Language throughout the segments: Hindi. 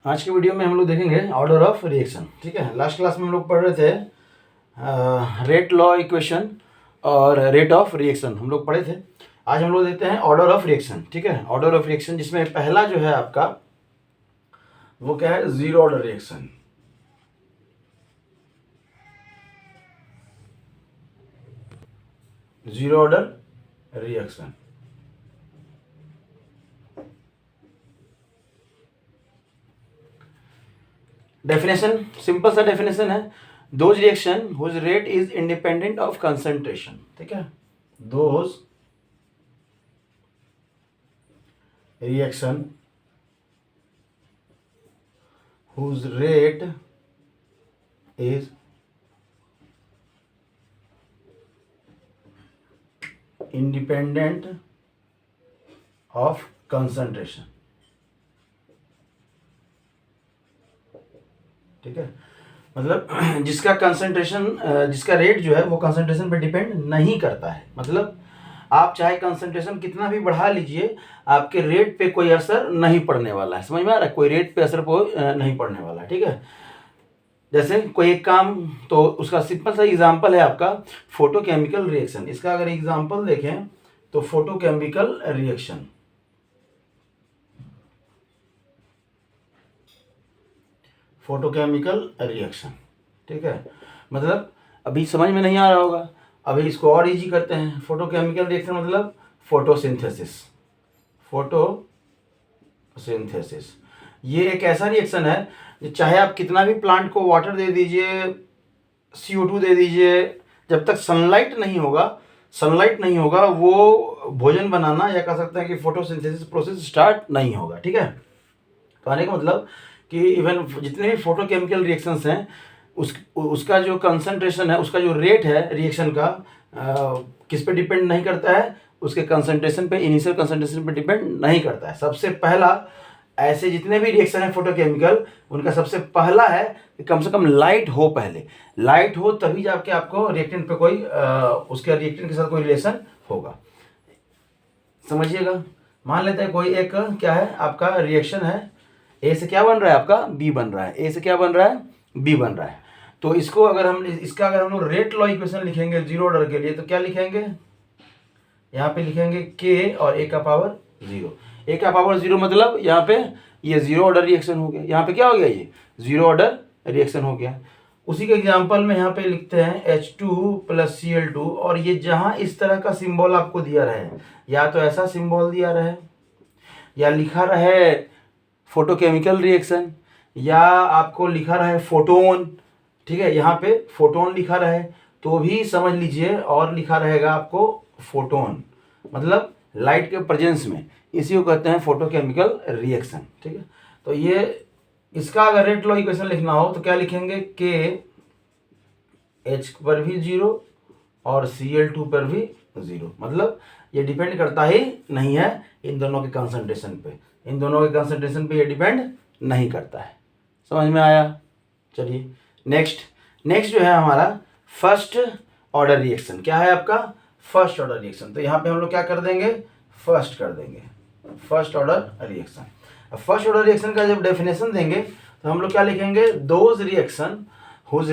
आज के वीडियो में हम लोग देखेंगे ऑर्डर ऑफ रिएक्शन। ठीक है, लास्ट क्लास में हम लोग पढ़ रहे थे रेट लॉ इक्वेशन और रेट ऑफ रिएक्शन हम लोग पढ़े थे। आज हम लोग देखते हैं ऑर्डर ऑफ रिएक्शन। ठीक है, ऑर्डर ऑफ रिएक्शन जिसमें पहला जो है आपका वो क्या है, zero order reaction. Zero order reaction definition simple सा डेफिनेशन है, those reaction whose rate is independent of concentration. ठीक है, those reaction whose rate is independent of concentration। ठीक है, मतलब जिसका कंसंट्रेशन जिसका रेट जो है वो कंसंट्रेशन पे डिपेंड नहीं करता है। मतलब आप चाहे कंसंट्रेशन कितना भी बढ़ा लीजिए, आपके रेट पे कोई असर नहीं पड़ने वाला है। समझ में आ रहा है, कोई रेट पे असर नहीं पड़ने वाला है। ठीक है, जैसे कोई एक काम, तो उसका सिंपल सा एग्जांपल है आपका फोटोकेमिकल रिएक्शन। इसका अगर एग्जांपल देखें तो फोटोकेमिकल रिएक्शन, फोटोकेमिकल रिएक्शन। ठीक है, मतलब अभी समझ में नहीं आ रहा होगा, अभी इसको और इजी करते हैं। फोटोकेमिकल रिएक्शन मतलब फोटोसिंथेसिस। फोटोसिंथेसिस ये एक ऐसा रिएक्शन है, चाहे आप कितना भी प्लांट को वाटर दे दीजिए, CO2 दे दीजिए, जब तक सनलाइट नहीं होगा वो भोजन बनाना, या कह सकते हैं कि फोटोसिंथेसिस प्रोसेस स्टार्ट नहीं होगा। ठीक है, तो आने का मतलब कि इवन जितने भी फोटोकेमिकल रिएक्शंस हैं उसका जो कंसंट्रेशन है, उसका जो रेट है रिएक्शन का, किस पे डिपेंड नहीं करता है, उसके कंसंट्रेशन पे, इनिशियल कंसंट्रेशन पे डिपेंड नहीं करता है। सबसे पहला ऐसे जितने भी रिएक्शन है फोटोकेमिकल, उनका सबसे पहला है कि कम से कम लाइट हो, पहले लाइट हो तभी जाके आपको रिएक्टेंट पे कोई उसके रिएक्टेंट के साथ कोई रिलेशन होगा। समझिएगा, मान लेते हैं कोई एक क्या है आपका रिएक्शन है, ए से क्या बन रहा है आपका बी बन रहा है, ए से क्या बन रहा है बी बन रहा है। तो इसको अगर हम लोग रेट लॉ इक्वेशन लिखेंगे जीरो ऑर्डर के लिए, तो क्या लिखेंगे, यहाँ पे लिखेंगे के और ए का पावर जीरो। ए का पावर जीरो मतलब यहाँ पे ये जीरो ऑर्डर रिएक्शन हो गया। यहाँ पे क्या हो गया, ये जीरो ऑर्डर रिएक्शन हो गया। उसी के एग्जांपल में यहाँ पे लिखते हैं H2 + Cl2, और ये जहाँ इस तरह का सिंबल आपको दिया रहे, या तो ऐसा सिंबल दिया रहे, या लिखा रहे फोटोकेमिकल रिएक्शन, या आपको लिखा रहे फोटोन। ठीक है, यहाँ पे फोटोन लिखा रहे तो भी समझ लीजिए, और लिखा रहेगा आपको फोटोन, मतलब लाइट के प्रेजेंस में, इसी को कहते हैं फोटोकेमिकल रिएक्शन। ठीक है, तो ये इसका अगर रेट लॉ इक्वेशन लिखना हो तो क्या लिखेंगे, के H पर भी जीरो और Cl2 पर भी जीरो। मतलब ये डिपेंड करता ही नहीं है इन दोनों के कंसंट्रेशन पे, इन दोनों के कंसंट्रेशन पे ये डिपेंड नहीं करता है। समझ में आया? चलिए नेक्स्ट जो है हमारा फर्स्ट ऑर्डर रिएक्शन। क्या है आपका फर्स्ट ऑर्डर रिएक्शन? तो यहाँ पे हम लोग क्या कर देंगे, फर्स्ट कर देंगे, फर्स्ट ऑर्डर रिएक्शन। अब फर्स्ट ऑर्डर रिएक्शन का जब डेफिनेशन देंगे तो हम लोग क्या लिखेंगे, those reaction whose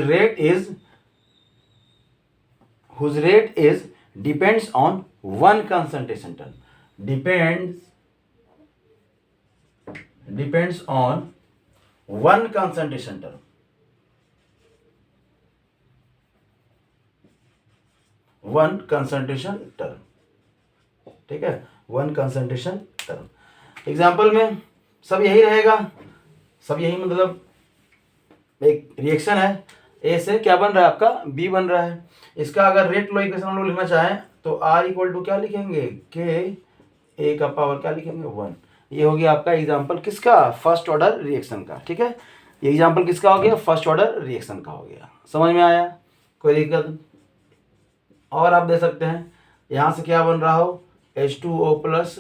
rate is depends on one concentration term, depends on one concentration term, one concentration term. ठीक है, वन कंसंट्रेशन टर्म। एग्जाम्पल में सब यही रहेगा, सब यही, मतलब एक रिएक्शन है, ए से क्या बन रहा है आपका बी बन रहा है। इसका अगर रेट लॉ इक्वेशन हम लोग लिखना चाहें तो R = क्या लिखेंगे, के ए का पावर क्या लिखेंगे 1। ये हो गया आपका एग्जाम्पल किसका, फर्स्ट ऑर्डर रिएक्शन का। ठीक है, ये एग्जाम्पल किसका हो गया, फर्स्ट ऑर्डर रिएक्शन का हो गया। समझ में आया? कोई दिक्कत? और आप दे सकते हैं, यहाँ से क्या बन रहा हो, H2O +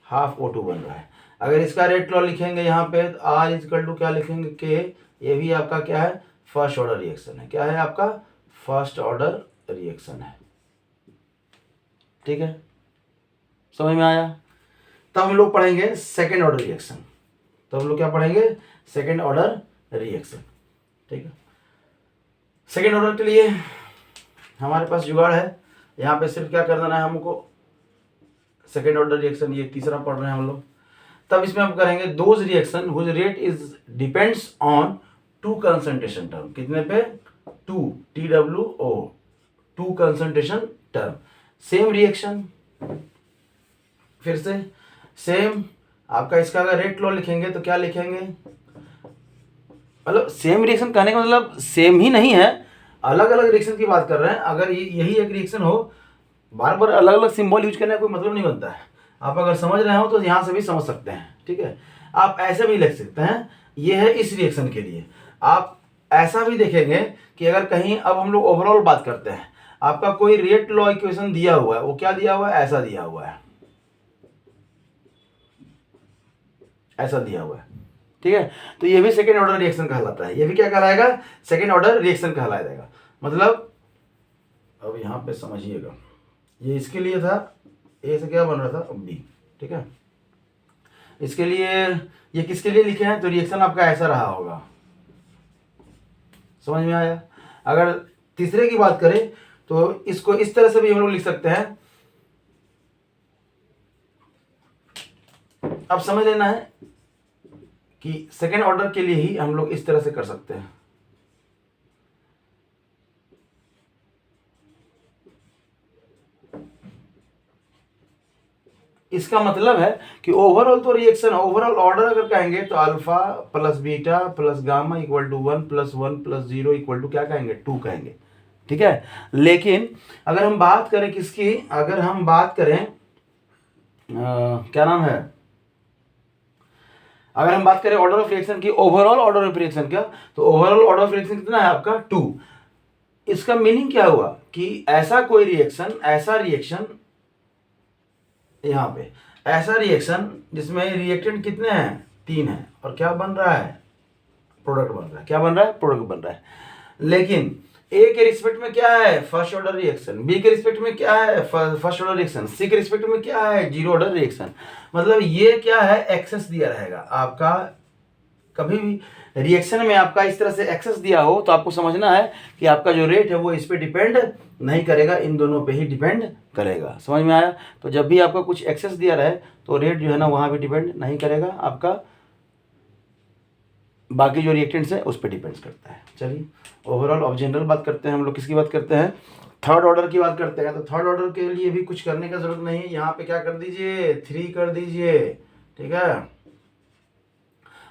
½ O2 बन रहा है। अगर इसका रेट लॉ लिखेंगे यहाँ पे तो R = क्या लिखेंगे, के, ये भी आपका क्या है, फर्स्ट ऑर्डर रिएक्शन है। क्या है आपका फर्स्ट ऑर्डर रिएक्शन है। ठीक है, समझ में आया? तब हम लोग पढ़ेंगे सेकेंड ऑर्डर रिएक्शन। तो हम लोग क्या पढ़ेंगे, सेकेंड ऑर्डर रिएक्शन। ठीक है, सेकेंड ऑर्डर के लिए हमारे पास जुगाड़ है, यहाँ पे सिर्फ क्या कर देना है हमको, सेकेंड ऑर्डर रिएक्शन, ये तीसरा पढ़ रहे हैं हम लोग। तब इसमें हम करेंगे those reaction whose rate is depends on two concentration term, कितने पे, two, TWO, two concentration term. Same reaction, फिर से सेम आपका, इसका अगर रेट लॉ लिखेंगे तो क्या लिखेंगे, मतलब सेम रिएक्शन कहने का मतलब सेम ही नहीं है, अलग अलग रिएक्शन की बात कर रहे हैं। अगर यही एक रिएक्शन हो, बार बार अलग अलग सिंबल यूज करने का कोई मतलब नहीं बनता है। आप अगर समझ रहे हो तो यहाँ से भी समझ सकते हैं। ठीक है, आप ऐसे भी लिख सकते हैं, ये है इस रिएक्शन के लिए। आप ऐसा भी देखेंगे कि अगर कहीं, अब हम लोग ओवरऑल बात करते हैं, आपका कोई रेट लॉ इक्वेशन दिया हुआ है, वो क्या दिया हुआ है, ऐसा दिया हुआ है, ऐसा दिया हुआ है। ठीक है, तो ये भी सेकेंड ऑर्डर रिएक्शन कहलाता है, ये भी क्या कहलाएगा, सेकेंड ऑर्डर रिएक्शन कहलाया जाएगा। मतलब अब यहाँ पे समझिएगा, ये इसके लिए था, ए से क्या बन रहा था, बी। ठीक है, इसके लिए, ये किसके लिए लिखे हैं, तो रिएक्शन आपका ऐसा रहा होगा, समझ में आया। अगर तीसरे की बात करें तो इसको इस तरह से भी हम लोग लिख सकते हैं। अब समझ लेना है कि सेकेंड ऑर्डर के लिए ही हम लोग इस तरह से कर सकते हैं। इसका मतलब है कि ओवरऑल तो रिएक्शन, ओवरऑल ऑर्डर अगर कहेंगे तो alpha plus beta plus gamma equal to 1 + 1 + 0 equal to क्या कहेंगे, 2 कहेंगे। ठीक है, लेकिन अगर हम बात करें किसकी, अगर हम बात करें क्या नाम है, अगर हम बात करें ऑर्डर ऑफ रिएक्शन की, ओवरऑल ऑर्डर ऑफ रिएक्शन का, तो ओवरऑल ऑर्डर ऑफ रिएक्शन कितना है आपका, 2। इसका मीनिंग क्या हुआ कि ऐसा कोई रिएक्शन, ऐसा रिएक्शन, यहाँ पे ऐसा रिएक्शन जिसमें रिएक्टेंट कितने हैं, 3 हैं, और क्या बन रहा है, प्रोडक्ट बन रहा है। क्या बन रहा है, प्रोडक्ट बन रहा है। लेकिन ए के रिस्पेक्ट में क्या है, फर्स्ट ऑर्डर रिएक्शन, बी के रिस्पेक्ट में क्या है, फर्स्ट ऑर्डर रिएक्शन, सी के रिस्पेक्ट में क्या है, जीरो ऑर्डर रिएक्शन। मतलब ये क्या है, एक्सेस दिया रहेगा आपका। कभी भी रिएक्शन में आपका इस तरह से एक्सेस दिया हो तो आपको समझना है कि आपका जो रेट है वो इस पे डिपेंड नहीं करेगा, इन दोनों पे ही डिपेंड करेगा। समझ में आया। तो जब भी आपका कुछ एक्सेस दिया रहे तो रेट जो है ना वहाँ भी डिपेंड नहीं करेगा, आपका बाकी जो रिएक्टेंट्स है उस पर डिपेंड्स करता है। चलिए ओवरऑल अब जनरल बात करते हैं हम लोग, किसकी बात करते हैं, थर्ड ऑर्डर की बात करते हैं। तो थर्ड ऑर्डर के लिए भी कुछ करने का जरूरत नहीं है, यहाँ पे क्या कर दीजिए, 3 कर दीजिए। ठीक है,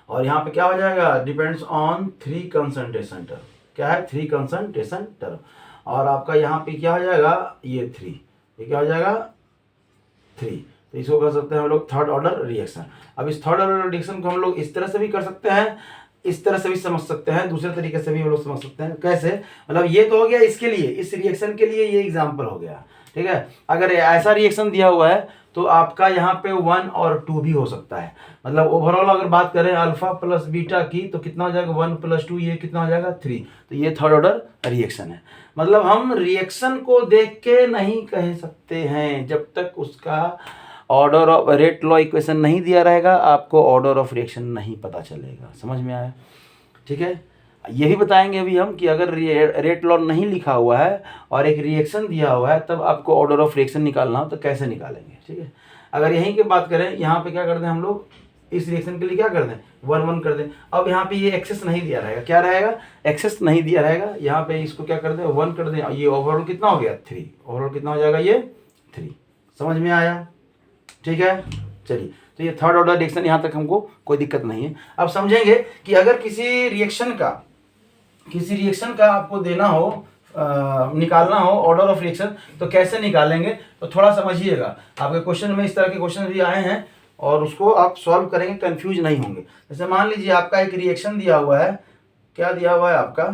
और यहाँ पे क्या हो जाएगा, डिपेंड्स ऑन 3 कंसंट्रेशन टर्म। क्या है, 3 कंसंट्रेशन टर्म। और आपका यहाँ पे क्या हो जाएगा, ये 3, ये क्या हो जाएगा 3। तो इसको कर सकते हैं हम लोग थर्ड ऑर्डर रिएक्शन। अब इस थर्ड ऑर्डर रिएक्शन को हम लोग इस तरह से भी कर सकते हैं, इस तरह से भी समझ सकते हैं, दूसरे तरीके से भी हम लोग समझ सकते हैं। कैसे, मतलब ये तो हो गया इसके लिए, इस रिएक्शन के लिए ये एग्जाम्पल हो गया। ठीक है, अगर ऐसा रिएक्शन दिया हुआ है तो आपका यहाँ पे 1 और 2 भी हो सकता है। मतलब ओवरऑल अगर बात करें अल्फा प्लस बीटा की तो कितना हो जाएगा, 1 + 2, ये कितना हो जाएगा 3। तो ये थर्ड ऑर्डर रिएक्शन है। मतलब हम रिएक्शन को देख के नहीं कह सकते हैं, जब तक उसका order of rate law equation नहीं दिया रहेगा आपको ऑर्डर ऑफ रिएक्शन नहीं पता चलेगा। समझ में आया। ठीक है, ये भी बताएंगे अभी हम कि अगर रेट लॉ नहीं लिखा हुआ है और एक रिएक्शन दिया हुआ है तब आपको ऑर्डर ऑफ रिएक्शन निकालना हो तो कैसे निकालेंगे। ठीक है, अगर यहीं की बात करें, यहाँ पे क्या कर दें हम लोग, इस रिएक्शन के लिए क्या कर दें, 1 1 कर दें। अब यहाँ पे ये एक्सेस नहीं दिया रहेगा, क्या रहेगा, एक्सेस नहीं दिया रहेगा। यहाँ पे इसको क्या कर दें, 1 कर दें। ये ओवरऑल कितना हो गया, 3। ओवरऑल कितना हो जाएगा, ये 3। समझ में आया। ठीक है, चलिए तो ये थर्ड ऑर्डर रिएक्शन, यहाँ तक हमको कोई दिक्कत नहीं है। अब समझेंगे कि अगर किसी रिएक्शन का आपको देना हो, निकालना हो ऑर्डर ऑफ रिएक्शन, तो कैसे निकालेंगे, तो थोड़ा समझिएगा। आपके क्वेश्चन में इस तरह के क्वेश्चन भी आए हैं और उसको आप सॉल्व करेंगे, कंफ्यूज नहीं होंगे। जैसे मान लीजिए आपका एक रिएक्शन दिया हुआ है, क्या दिया हुआ है आपका,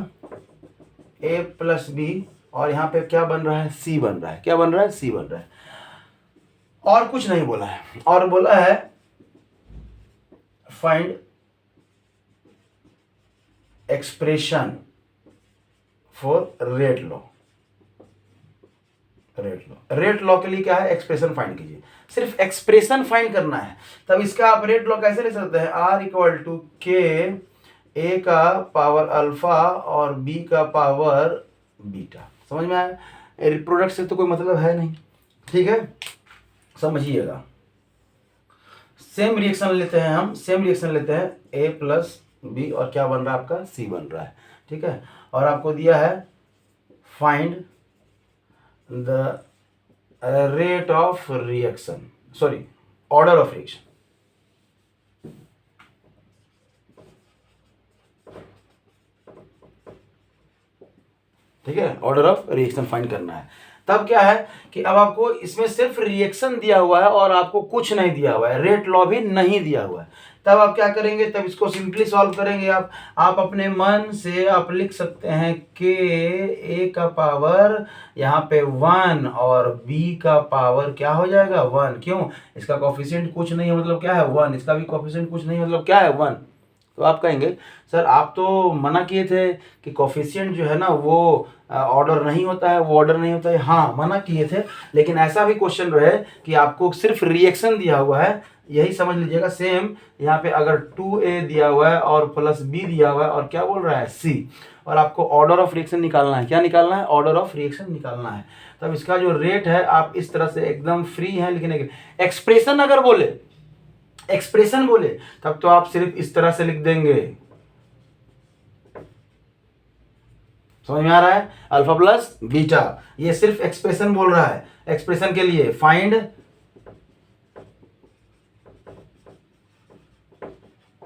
A + B, और यहाँ पे क्या बन रहा है, C बन रहा है। क्या बन रहा है, C बन रहा है, और कुछ नहीं बोला है। और बोला है find expression for rate law. Rate law के लिए क्या है, एक्सप्रेशन फाइंड कीजिए। सिर्फ एक्सप्रेशन फाइंड करना है। तब इसका आप रेट लॉ कैसे ले सकते हैं, R इक्वल टू के ए का पावर अल्फा और बी का पावर बीटा। समझ में आया? प्रोडक्ट से तो कोई मतलब है नहीं, ठीक है, समझिएगा। सेम रिएक्शन लेते हैं हम, सेम रिएक्शन लेते हैं ए प्लस बी और क्या बन रहा है आपका, सी बन रहा है, ठीक है। और आपको दिया है find the rate of reaction, sorry order of reaction. ठीक है, ऑर्डर ऑफ रिएक्शन फाइंड करना है। तब क्या है कि अब आपको इसमें सिर्फ रिएक्शन दिया हुआ है और आपको कुछ नहीं दिया हुआ है, रेट लॉ भी नहीं दिया हुआ है। तब आप क्या करेंगे, तब इसको सिंपली सॉल्व करेंगे आप अपने मन से आप लिख सकते हैं के ए का पावर यहाँ पे 1 और बी का पावर क्या हो जाएगा 1। क्यों, इसका कोफिशिएंट कुछ नहीं है मतलब क्या है 1, इसका भी कोफिशिएंट कुछ नहीं मतलब क्या है 1। तो आप कहेंगे सर आप तो मना किए थे कि कोफिशिएंट जो है ना वो ऑर्डर नहीं होता है, वो ऑर्डर नहीं होता है। हाँ मना किए थे, लेकिन ऐसा भी क्वेश्चन रहे कि आपको सिर्फ रिएक्शन दिया हुआ है, यही समझ लीजिएगा। सेम यहाँ पे अगर 2a दिया हुआ है और प्लस b दिया हुआ है और क्या बोल रहा है c, और आपको ऑर्डर ऑफ रिएक्शन निकालना है। क्या निकालना है, ऑर्डर ऑफ रिएक्शन निकालना है। तब इसका जो रेट है आप इस तरह से एकदम फ्री है लिखने के। एक्सप्रेशन अगर बोले, एक्सप्रेशन बोले तब तो आप सिर्फ इस तरह से लिख देंगे। समझ में आ रहा है, अल्फा प्लस बीटा, ये सिर्फ एक्सप्रेशन बोल रहा है। एक्सप्रेशन के लिए फाइंड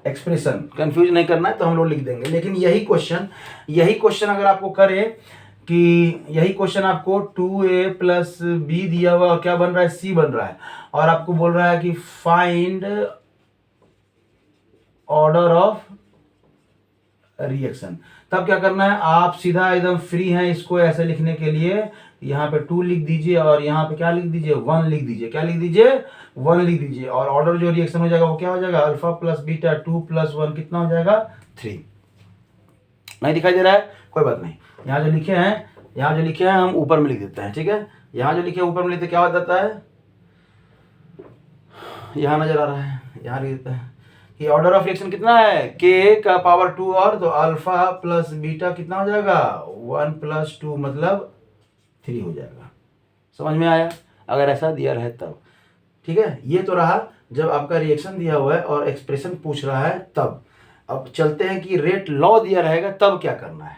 एक्सप्रेशन, कंफ्यूज नहीं करना है तो हम लोग लिख देंगे। लेकिन यही क्वेश्चन अगर आपको करे कि यही क्वेश्चन आपको 2a प्लस बी दिया हुआ और क्या बन रहा है c बन रहा है, और आपको बोल रहा है कि फाइंड ऑर्डर ऑफ रिएक्शन, तब क्या करना है, आप सीधा एकदम फ्री हैं इसको ऐसे लिखने के लिए। यहाँ पे 2 लिख दीजिए और यहाँ पे क्या लिख दीजिए 1 लिख दीजिए। क्या लिख दीजिए 1 लिख दीजिए। और ऑर्डर जो रिएक्शन हो जाएगा वो क्या हो जाएगा, अल्फा प्लस बीटा 2 प्लस 1 कितना हो जाएगा 3। नहीं दिखाई दे रहा है, कोई बात नहीं। यहाँ जो लिखे हैं हम ऊपर में लिख देते हैं, ठीक है। यहाँ जो लिखे ऊपर में लिखते क्या हो जाता है, यहाँ नजर आ रहा है, यहाँ लिख देते हैं कि ऑर्डर ऑफ रिएक्शन कितना है, के का पावर 2 और तो अल्फा प्लस बीटा कितना हो जाएगा 1 प्लस 2 मतलब 3 हो जाएगा। समझ में आया, अगर ऐसा दिया रहे तब, ठीक है। ये तो रहा जब आपका रिएक्शन दिया हुआ है और एक्सप्रेशन पूछ रहा है तब। अब चलते हैं कि रेट लॉ दिया रहेगा तब क्या करना है,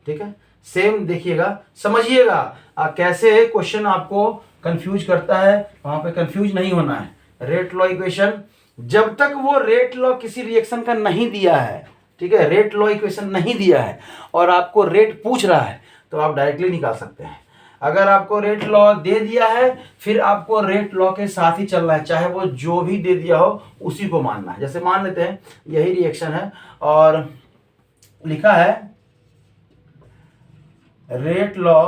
ठीक है। सेम देखिएगा, समझिएगा कैसे क्वेश्चन आपको कंफ्यूज करता है, वहां पे कंफ्यूज नहीं होना है। रेट लॉ इक्वेशन, जब तक वो रेट लॉ किसी रिएक्शन का नहीं दिया है, ठीक है, रेट लॉ इक्वेशन नहीं दिया है और आपको रेट पूछ रहा है तो आप डायरेक्टली निकाल सकते हैं। अगर आपको रेट लॉ दे दिया है फिर आपको रेट लॉ के साथ ही चलना है, चाहे वो जो भी दे दिया हो उसी को मानना है। जैसे मान लेते हैं यही रिएक्शन है और लिखा है rate law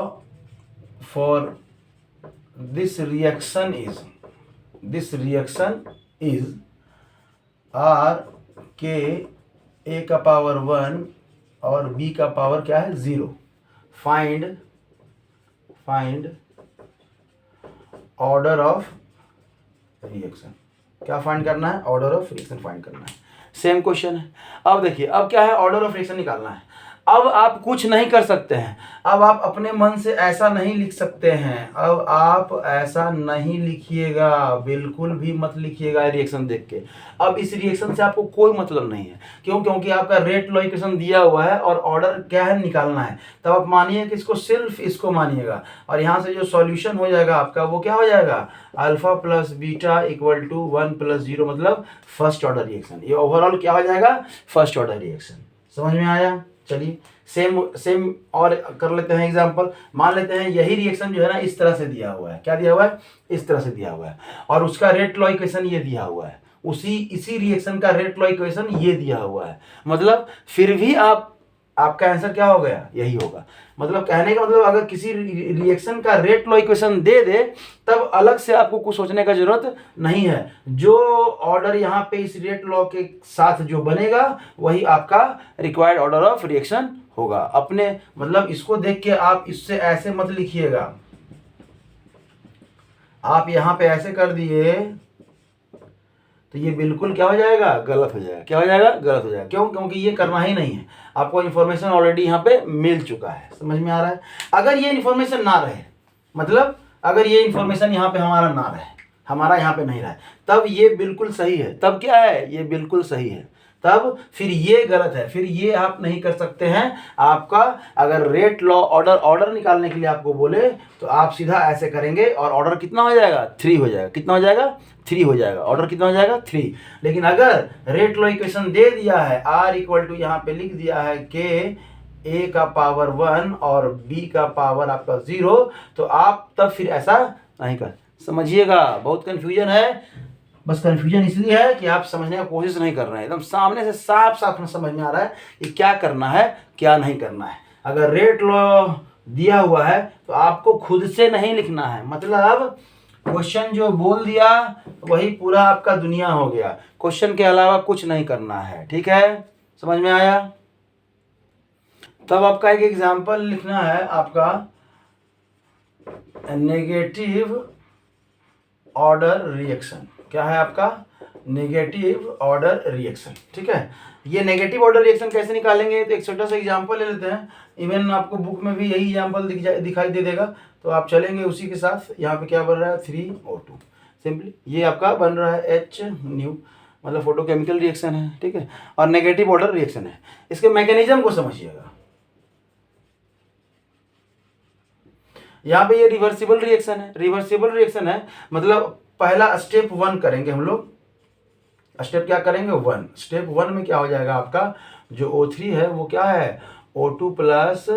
for this reaction is R K A का पावर 1 और बी का पावर क्या है 0। Find order of reaction. क्या फाइंड करना है, ऑर्डर ऑफ रिएक्शन फाइंड करना है। सेम क्वेश्चन है। अब देखिए, अब क्या है, ऑर्डर ऑफ रिएक्शन निकालना है। अब आप कुछ नहीं कर सकते हैं, अब आप अपने मन से ऐसा नहीं लिख सकते हैं। अब आप ऐसा नहीं लिखिएगा, बिल्कुल भी मत लिखिएगा रिएक्शन देख के। अब इस रिएक्शन से आपको कोई मतलब नहीं है। क्यों, क्योंकि आपका रेट लॉ इक्वेशन दिया हुआ है और ऑर्डर क्या है निकालना है। तब आप मानिए कि इसको सिर्फ इसको मानिएगा और यहाँ से जो सॉल्यूशन हो जाएगा आपका वो क्या हो जाएगा, alpha plus beta equal to 1 plus 0 मतलब फर्स्ट ऑर्डर रिएक्शन। ये ओवरऑल क्या हो जाएगा, फर्स्ट ऑर्डर रिएक्शन। समझ में आया। चलिए सेम और कर लेते हैं एग्जांपल। मान लेते हैं यही रिएक्शन जो है ना इस तरह से दिया हुआ है। क्या दिया हुआ है, इस तरह से दिया हुआ है और उसका रेट लॉ इक्वेशन ये दिया हुआ है। इसी रिएक्शन का रेट लॉ इक्वेशन ये दिया हुआ है। मतलब फिर भी आपका आंसर क्या हो गया, यही होगा। मतलब कहने का मतलब अगर किसी रिएक्शन का रेट लॉ इक्वेशन दे दे तब अलग से आपको कुछ सोचने का जरूरत नहीं है। जो ऑर्डर यहाँ पे इस रेट लॉ के साथ जो बनेगा वही आपका रिक्वायर्ड ऑर्डर ऑफ रिएक्शन होगा। अपने मतलब इसको देख के आप इससे ऐसे मत लिखिएगा, आप यहाँ पे ऐसे कर दिए तो ये बिल्कुल क्या हो जाएगा, गलत हो जाएगा। क्या हो जाएगा, गलत हो जाएगा। क्यों? क्योंकि ये करना ही नहीं है, आपको इन्फॉर्मेशन ऑलरेडी यहाँ पे मिल चुका है। समझ में आ रहा है? अगर ये इन्फॉर्मेशन ना रहे, मतलब अगर ये इन्फॉर्मेशन यहाँ पे हमारा ना रहे, हमारा यहाँ पे नहीं रहा है, तब ये बिल्कुल सही है। तब क्या है, ये बिल्कुल सही है। तब फिर ये गलत है, फिर ये आप नहीं कर सकते हैं। आपका अगर रेट लॉ ऑर्डर निकालने के लिए आपको बोले तो आप सीधा ऐसे करेंगे और ऑर्डर कितना हो जाएगा, 3 हो जाएगा। कितना हो जाएगा, 3 हो जाएगा। ऑर्डर कितना हो जाएगा, 3। लेकिन अगर रेट लॉ इक्वेशन दे दिया है, R इक्वल टू यहाँ पे लिख दिया है के A का पावर 1 और B का पावर आपका 0, तो आप तब फिर ऐसा नहीं कर। समझिएगा, बहुत कंफ्यूजन है। बस कंफ्यूजन इसलिए है कि आप समझने की कोशिश नहीं कर रहे हैं। एकदम सामने से साफ साफ समझ में आ रहा है कि क्या करना है, क्या नहीं करना है। अगर रेट लॉ दिया हुआ है तो आपको खुद से नहीं लिखना है, मतलब क्वेश्चन जो बोल दिया वही पूरा आपका दुनिया हो गया, क्वेश्चन के अलावा कुछ नहीं करना है। ठीक है, समझ में आया? तब आपका एक एग्जाम्पल लिखना है, आपका नेगेटिव ऑर्डर रिएक्शन। क्या है आपका, नेगेटिव ऑर्डर रिएक्शन। ठीक है, ये नेगेटिव ऑर्डर रिएक्शन कैसे निकालेंगे, तो एक छोटा सा एग्जांपल ले लेते हैं। इवन आपको बुक में भी यही एग्जांपल दिखाई दे देगा, तो आप चलेंगे उसी के साथ। यहाँ पे क्या बन रहा है, 3O2 सिंपली। ये आपका बन रहा है H न्यू, मतलब फोटोकेमिकल रिएक्शन है। ठीक है, और नेगेटिव ऑर्डर रिएक्शन है। इसके मैकेनिज्म को समझिएगा। यहाँ पे ये रिवर्सिबल रिएक्शन है। रिवर्सिबल रिएक्शन है मतलब पहला स्टेप 1 करेंगे हम लोग। स्टेप क्या करेंगे, 1। स्टेप 1 में क्या हो जाएगा, आपका जो O3 है वो क्या है, O2 प्लस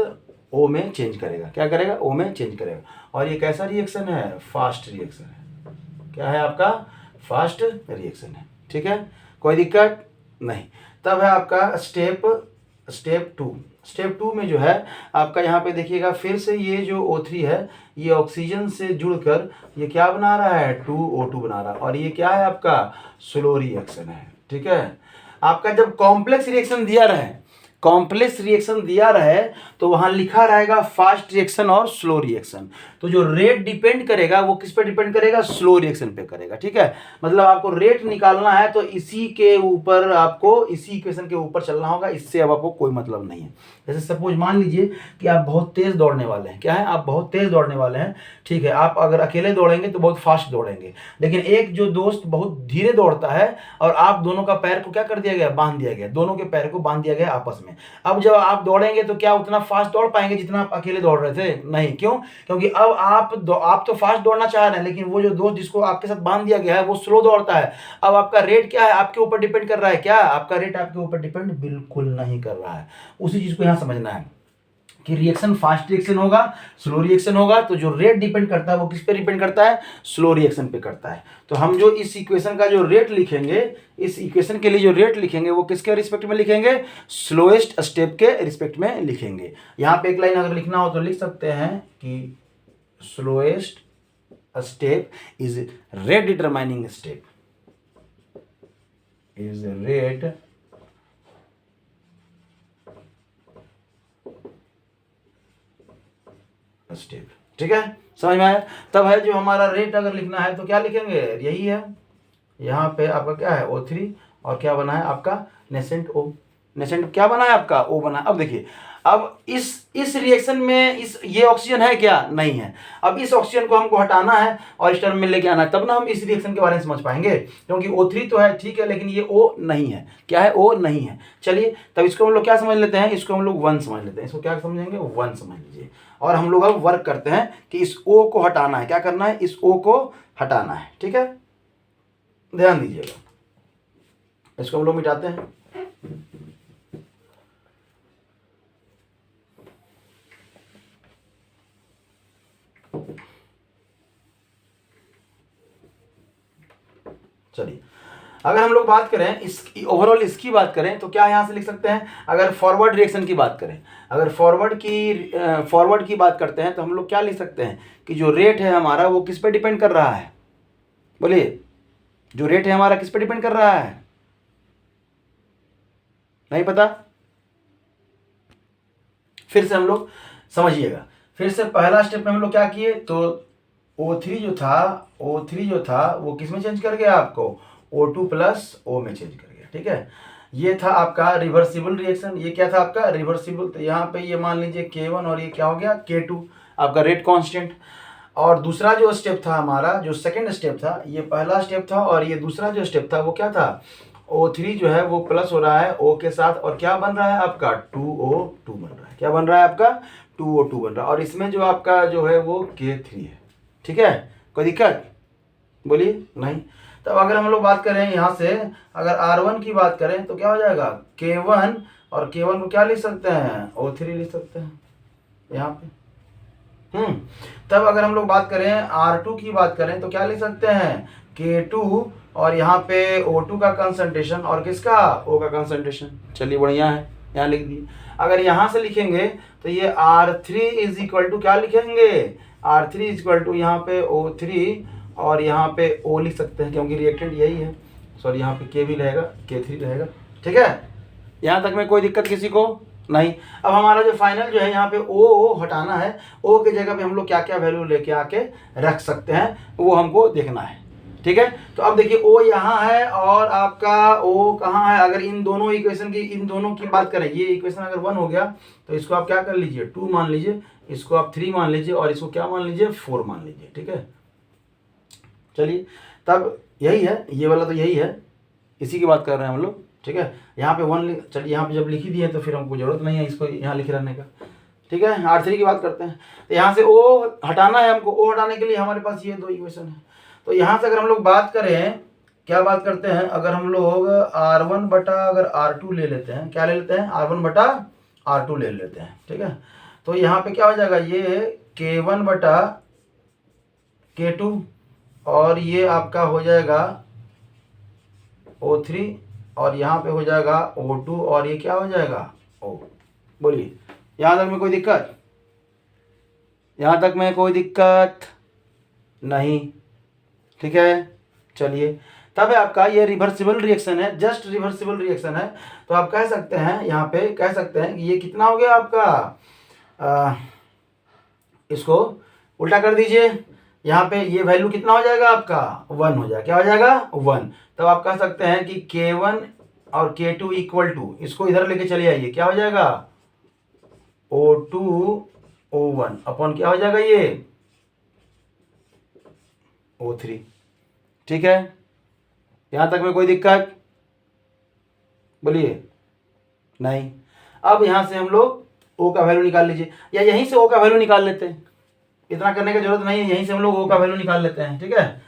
O में चेंज करेगा। क्या करेगा, O में चेंज करेगा। और ये कैसा रिएक्शन है, फास्ट रिएक्शन है। क्या है आपका, फास्ट रिएक्शन है। ठीक है, कोई दिक्कत नहीं। तब है आपका स्टेप 2। स्टेप 2 में जो है आपका यहाँ पे देखिएगा, फिर से ये जो O3 है ये ऑक्सीजन से जुड़कर ये क्या बना रहा है, 2O2 बना रहा है। और ये क्या है आपका, स्लो रिएक्शन है। ठीक है, आपका जब कॉम्प्लेक्स रिएक्शन दिया रहे, कॉम्प्लेक्स रिएक्शन दिया रहे तो वहां लिखा रहेगा फास्ट रिएक्शन और स्लो रिएक्शन। तो जो रेट डिपेंड करेगा वो किस पे डिपेंड करेगा, स्लो रिएक्शन पे करेगा। ठीक है, मतलब आपको रेट निकालना है तो इसी के ऊपर, आपको इसी इक्वेशन के ऊपर चलना होगा। इससे अब आपको कोई मतलब नहीं है। जैसे सपोज मान लीजिए कि आप बहुत तेज दौड़ने वाले हैं। क्या है, आप बहुत तेज दौड़ने वाले हैं। ठीक है, आप अगर अकेले दौड़ेंगे तो बहुत फास्ट दौड़ेंगे, लेकिन एक जो दोस्त बहुत धीरे दौड़ता है और आप दोनों का पैर को क्या कर दिया गया, बांध दिया गया, दोनों के पैर को बांध दिया गया आपस में। अब जब आप दौड़ेंगे तो क्या उतना फास्ट दौड़ पाएंगे जितना आप अकेले दौड़ रहे थे, नहीं। क्यों? क्योंकि अब आप तो फास्ट दौड़ना चाह रहे हैं, लेकिन वो जो दोस्त जिसको आपके साथ बांध दिया गया है वो स्लो दौड़ता है। अब आपका रेट क्या है, आपके ऊपर डिपेंड कर रहा है। क्या आपका रेट आपके ऊपर डिपेंड बिल्कुल नहीं कर रहा है। उसी चीज को यहां समझना है कि रिएक्शन फास्ट रिएक्शन होगा, स्लो रिएक्शन होगा। तो जो रेट डिपेंड करता है वो किस पे डिपेंड करता है, स्लो रिएक्शन पे करता है। तो हम जो इस इक्वेशन का जो रेट लिखेंगे, इस इक्वेशन के लिए जो रेट लिखेंगे वो किसके रिस्पेक्ट में लिखेंगे, स्लोएस्ट स्टेप के रिस्पेक्ट में लिखेंगे। यहाँ पे एक लाइन अगर लिखना हो तो लिख सकते हैं कि slowest step is rate determining step, is rate step. ठीक है, समझ में आया? तब है जो हमारा रेट अगर लिखना है तो क्या लिखेंगे, यही है। यहाँ पे आपका क्या है, O3 और क्या बना है आपका नेसेंट O। नेसेंट क्या बना है आपका, O बना है। अब देखिए, अब इस रिएक्शन में ये ऑक्सीजन है क्या, नहीं है। अब इस ऑक्सीजन को हमको हटाना है और इस टर्म में लेके आना है, तब ना हम इस रिएक्शन के बारे में समझ पाएंगे। क्योंकि O3 तो है, ठीक है, लेकिन ये O नहीं है। क्या है, O नहीं है। चलिए, तब इसको हम लोग क्या समझ लेते हैं, इसको हम लोग 1 समझ लेते हैं। इसको क्या समझेंगे, 1 समझ लीजिए। और हम लोग अब वर्क करते हैं कि इस O को हटाना है। क्या करना है, इस O को हटाना है। ठीक है, ध्यान दीजिएगा। इसको हम लोग मिटाते हैं। चलिए, अगर हम लोग बात करें इसकी ओवरऑल, इसकी बात करें तो क्या यहां से लिख सकते हैं, अगर फॉरवर्ड रिएक्शन की बात करें, अगर फॉरवर्ड की बात करते हैं तो हम लोग क्या लिख सकते हैं कि जो रेट है हमारा वो किस पे डिपेंड कर रहा है, बोलिए, जो रेट है हमारा किस पे डिपेंड कर रहा है, नहीं पता? फिर से हम लोग समझिएगा। फिर से पहला स्टेप में हम लोग क्या किए, तो O3 जो था वो किस में चेंज कर गया आपको, O2 प्लस O में चेंज कर गया। ठीक है, ये था आपका रिवर्सिबल रिएक्शन। ये क्या था आपका रिवर्सिबल, तो यहाँ पे ये मान लीजिए K1 और ये क्या हो गया K2, आपका रेट कांस्टेंट। और दूसरा जो स्टेप था हमारा, जो सेकंड स्टेप था, ये पहला स्टेप था और ये दूसरा जो स्टेप था वो क्या था, O3 जो है वो प्लस हो रहा है O के साथ और क्या बन रहा है आपका 2O2 बन रहा है। क्या बन रहा है आपका 2O2 बन रहा है, और इसमें जो आपका जो है वो K3 है। ठीक है, कोई दिक्कत बोलिए नहीं। तब अगर हम लोग बात करें यहाँ से, अगर R1 की बात करें तो क्या हो जाएगा K1, और K1 को क्या लिख सकते हैं O3 लिख सकते हैं यहाँ पे। तब अगर हम लोग बात करें R2 की बात करें तो क्या लिख सकते हैं K2, और यहाँ पे O2 का कंसंट्रेशन और किसका O का कंसंट्रेशन। चलिए बढ़िया है, यहाँ लिख दिए। अगर यहाँ से लिखेंगे तो ये R3 इज इक्वल टू क्या लिखेंगे, R3 इज इक्वल टू यहाँ पे O3 और यहाँ पे O लिख सकते हैं क्योंकि रिएक्टेंट यही है। सॉरी, यहाँ पे K भी रहेगा, K3 रहेगा। ठीक है, यहाँ तक में कोई दिक्कत किसी को नहीं। अब हमारा जो फाइनल जो है यहाँ पे ओ हटाना है, ओ की जगह पे हम लोग क्या क्या वैल्यू लेके आके रख सकते हैं वो हमको देखना है। ठीक है, तो अब देखिए ओ यहाँ है और आपका ओ कहाँ है। अगर इन दोनों इक्वेशन की, इन दोनों की बात करें, ये इक्वेशन अगर 1 हो गया तो इसको आप क्या कर लीजिए 2 मान लीजिए, इसको आप 3 मान लीजिए और इसको क्या मान लीजिए 4 मान लीजिए। ठीक है, चलिए तब यही है, ये वाला तो यही है, इसी की बात कर रहे हैं हम लोग। ठीक है, यहाँ पे 1 चलिए यहाँ पे जब लिख ही दिए तो फिर हमको जरूरत नहीं है इसको यहाँ लिखे रहने का। ठीक है, R3 की बात करते हैं, तो यहाँ से O हटाना है हमको। O हटाने के लिए हमारे पास ये दो इक्वेशन है। तो यहाँ से अगर हम लोग बात करें, क्या बात करते हैं, अगर हम लोग R1 बटा अगर R2 ले लेते हैं, क्या ले लेते हैं R1 बटा R2 ले लेते हैं। ठीक है, तो यहाँ पे क्या हो जाएगा, ये K1 बटा K2 और ये आपका हो जाएगा O3 और यहाँ पे हो जाएगा O2 और ये क्या हो जाएगा O। बोलिए यहाँ तक में कोई दिक्कत, यहाँ तक में कोई दिक्कत नहीं। ठीक है, चलिए तब है आपका ये रिवर्सिबल रिएक्शन है, जस्ट रिवर्सिबल रिएक्शन है। तो आप कह सकते हैं, यहाँ पे कह सकते हैं कि ये कितना हो गया आपका, इसको उल्टा कर दीजिए, यहाँ पे ये वैल्यू कितना हो जाएगा आपका 1 हो जाएगा। क्या हो जाएगा 1। तब आप कह सकते हैं कि K1 और K2 इक्वल टू, इसको इधर लेके चले आइए, क्या हो जाएगा O2 O1 अपॉन क्या हो जाएगा ये O3। ठीक है, यहाँ तक में कोई दिक्कत बोलिए नहीं। अब यहाँ से हम लोग O का वैल्यू निकाल लीजिए, या यहीं से O का वैल्यू निकाल लेते हैं, इतना करने की जरूरत नहीं है, यहीं से हम लोग O का वैल्यू निकाल लेते हैं। ठीक है,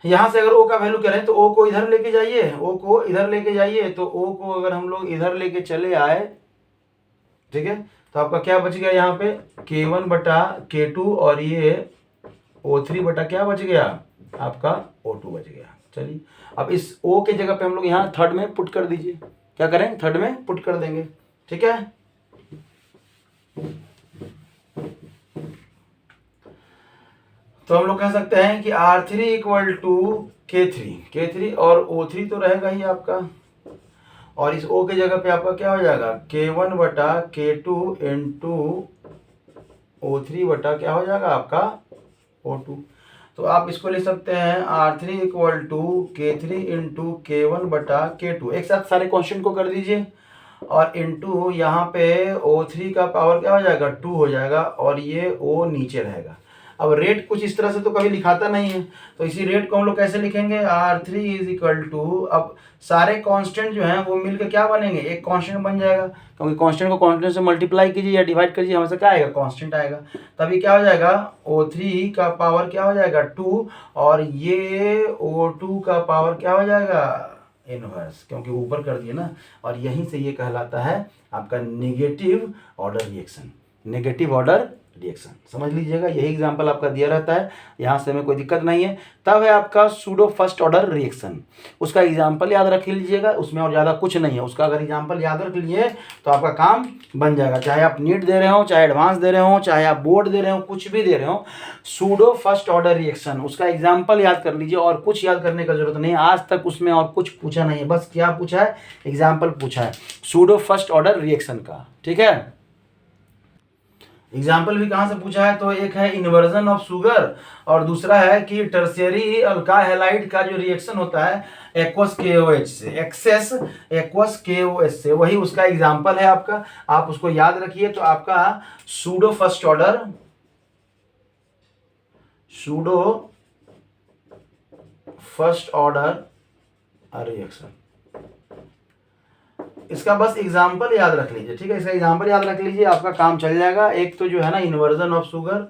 यहाँ से अगर O का वैल्यू करें तो O को इधर लेके जाइए, O को इधर लेके जाइए, तो O को अगर हम लोग इधर लेके चले आए, ठीक है, तो आपका क्या बच गया यहाँ पे K1 बटा K2 और ये O3 बटा क्या बच गया आपका O2 बच गया। चलिए अब इस O के जगह पे हम लोग यहाँ थर्ड में पुट कर दीजिए, क्या करें थर्ड में पुट कर देंगे। ठीक है, तो हम लोग कह सकते हैं कि R3 इक्वल टू K3 और O3 तो रहेगा ही आपका, और इस O के जगह पे आपका क्या हो जाएगा K1 बटा K2 इंटू O3 बटा क्या हो जाएगा आपका O2। तो आप इसको लिख सकते हैं R3 equal to K3 into K1 बटा K2, एक साथ सारे क्वेश्चन को कर दीजिए, और इंटू यहाँ पे O3 का पावर क्या हो जाएगा 2 हो जाएगा, और ये O नीचे रहेगा। अब रेट कुछ इस तरह से तो कभी लिखाता नहीं है, तो इसी रेट को हम लोग कैसे लिखेंगे R3 इज इक्वल टू, अब सारे कांस्टेंट जो हैं वो मिलकर क्या बनेंगे एक कांस्टेंट बन जाएगा, क्योंकि कांस्टेंट को कांस्टेंट से मल्टीप्लाई कीजिए या डिवाइड कीजिए, हमेशा क्या आएगा कांस्टेंट आएगा। तभी क्या हो जाएगा O3 का पावर क्या हो जाएगा 2, और ये O2 का पावर क्या हो जाएगा इनवर्स, क्योंकि ऊपर कर दिए ना, और यहीं से ये कहलाता है आपका negative order reaction. Negative order reaction समझ लीजिएगा, यही एग्जांपल आपका दिया रहता है, यहाँ से हमें कोई दिक्कत नहीं है। तब है आपका सूडो फर्स्ट ऑर्डर रिएक्शन, उसका एग्जांपल याद रख लीजिएगा, उसमें और ज़्यादा कुछ नहीं है, उसका अगर एग्जांपल याद रख लीजिए तो आपका काम बन जाएगा। चाहे आप नीट दे रहे हो, चाहे एडवांस दे रहे हो, चाहे आप बोर्ड दे रहे हो, कुछ भी दे रहे हो, सूडो फर्स्ट ऑर्डर रिएक्शन उसका एग्जाम्पल याद कर लीजिए, और कुछ याद करने का जरूरत नहीं है। आज तक उसमें और कुछ पूछा नहीं है, बस क्या पूछा है एग्जाम्पल पूछा है सूडो फर्स्ट ऑर्डर रिएक्शन का। ठीक है, एग्जाम्पल भी कहाँ से पूछा है, तो एक है इन्वर्जन ऑफ शुगर और दूसरा है कि टर्शियरी अल्काइल हैलाइड का जो रिएक्शन होता है एक्वस KOH से, एक्सेस एक्वस KOH से, वही उसका एग्जाम्पल है आपका, आप उसको याद रखिए। तो आपका सूडो फर्स्ट ऑर्डर रिएक्शन, इसका बस एग्जाम्पल याद रख लीजिए, ठीक है, इसका एग्जाम्पल याद रख लीजिए, आपका काम चल जाएगा। एक तो जो है ना inversion of sugar,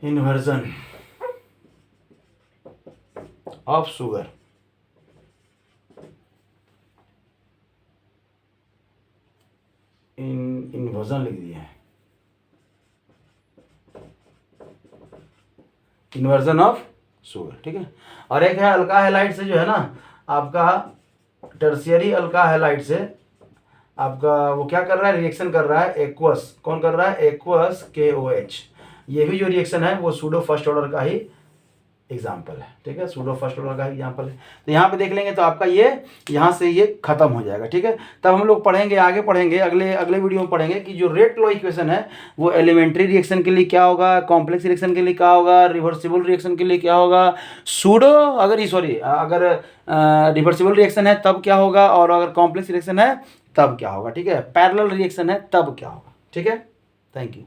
inversion of sugar, inversion लिख दिया है, इन्वर्जन ऑफ शुगर, ठीक है। और एक है अल्काइल हैलाइड से जो है ना आपका टर्शियरी अल्काइल हैलाइड से आपका वो क्या कर रहा है, रिएक्शन कर रहा है एक्वस, कौन कर रहा है, एक्वस KOH। ये भी जो रिएक्शन है वो सूडो फर्स्ट ऑर्डर का ही एग्जाम्पल है, ठीक है, सूडो फर्स्ट ऑर्डर का एग्जाम्पल है। तो यहाँ पे देख लेंगे तो आपका ये यहाँ से ये खत्म हो जाएगा, ठीक है। तब हम लोग पढ़ेंगे, आगे पढ़ेंगे, अगले वीडियो में पढ़ेंगे कि जो रेट लॉ इक्वेशन है वो एलिमेंट्री रिएक्शन के लिए क्या होगा, कॉम्प्लेक्स रिएक्शन के लिए क्या होगा, रिवर्सिबल रिएक्शन के लिए क्या होगा, सूडो अगर रिवर्सिबल रिएक्शन है तब क्या होगा, और अगर कॉम्प्लेक्स रिएक्शन है तब क्या होगा, ठीक है, पैरेलल रिएक्शन है तब क्या होगा, ठीक है। Thank you.